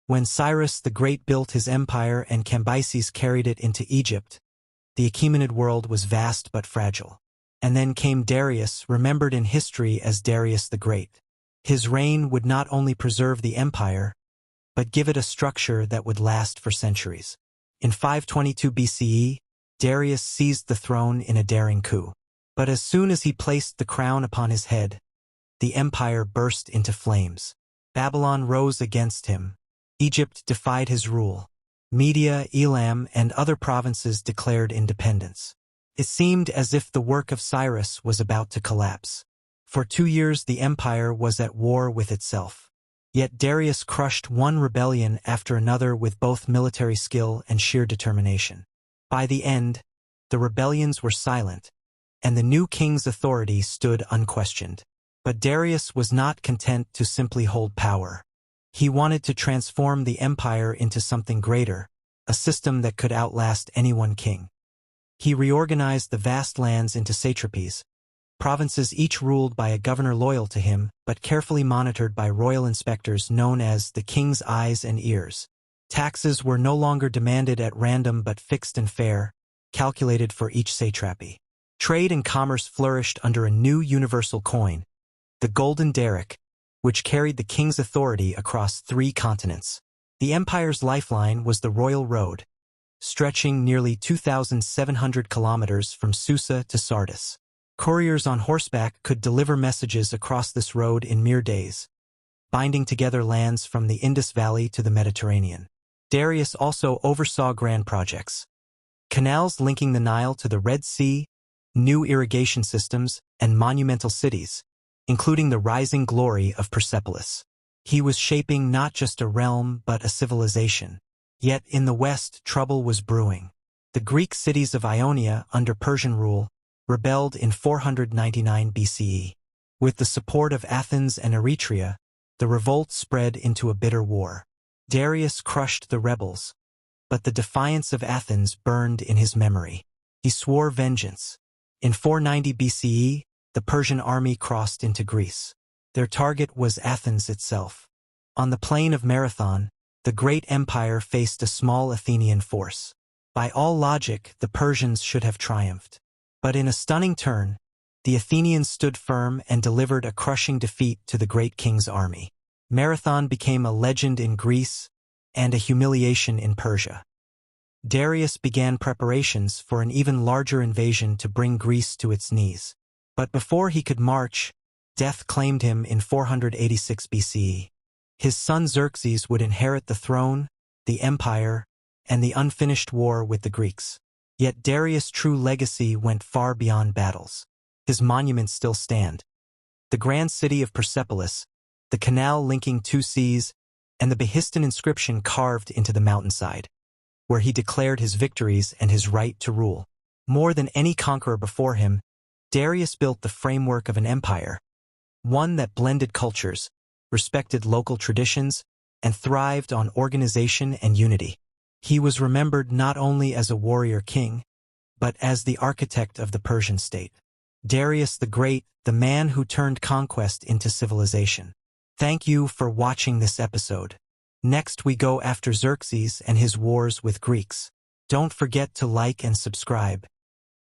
When Cyrus the Great built his empire and Cambyses carried it into Egypt, the Achaemenid world was vast but fragile. And then came Darius, remembered in history as Darius the Great. His reign would not only preserve the empire, but give it a structure that would last for centuries. In 522 BCE, Darius seized the throne in a daring coup. But as soon as he placed the crown upon his head, the empire burst into flames. Babylon rose against him. Egypt defied his rule. Media, Elam, and other provinces declared independence. It seemed as if the work of Cyrus was about to collapse. For 2 years the empire was at war with itself. Yet Darius crushed one rebellion after another with both military skill and sheer determination. By the end, the rebellions were silent, and the new king's authority stood unquestioned. But Darius was not content to simply hold power. He wanted to transform the empire into something greater, a system that could outlast any one king. He reorganized the vast lands into satrapies, provinces each ruled by a governor loyal to him, but carefully monitored by royal inspectors known as the king's eyes and ears. Taxes were no longer demanded at random but fixed and fair, calculated for each satrapy. Trade and commerce flourished under a new universal coin, the golden daric, which carried the king's authority across 3 continents. The empire's lifeline was the royal road, stretching nearly 2,700 kilometers from Susa to Sardis. Couriers on horseback could deliver messages across this road in mere days, binding together lands from the Indus Valley to the Mediterranean. Darius also oversaw grand projects: canals linking the Nile to the Red Sea, new irrigation systems, and monumental cities, including the rising glory of Persepolis. He was shaping not just a realm but a civilization. Yet in the west trouble was brewing. The Greek cities of Ionia, under Persian rule, rebelled in 499 BCE. With the support of Athens and Eretria, the revolt spread into a bitter war. Darius crushed the rebels, but the defiance of Athens burned in his memory. He swore vengeance. In 490 BCE, the Persian army crossed into Greece. Their target was Athens itself. On the plain of Marathon, the great empire faced a small Athenian force. By all logic, the Persians should have triumphed. But in a stunning turn, the Athenians stood firm and delivered a crushing defeat to the great king's army. Marathon became a legend in Greece and a humiliation in Persia. Darius began preparations for an even larger invasion to bring Greece to its knees. But before he could march, death claimed him in 486 BCE. His son Xerxes would inherit the throne, the empire, and the unfinished war with the Greeks. Yet Darius' true legacy went far beyond battles. His monuments still stand. The grand city of Persepolis, the canal linking 2 seas, and the Behistun inscription carved into the mountainside, where he declared his victories and his right to rule. More than any conqueror before him, Darius built the framework of an empire, one that blended cultures, respected local traditions, and thrived on organization and unity. He was remembered not only as a warrior king, but as the architect of the Persian state. Darius the Great, the man who turned conquest into civilization. Thank you for watching this episode. Next we go after Xerxes and his wars with Greeks. Don't forget to like and subscribe.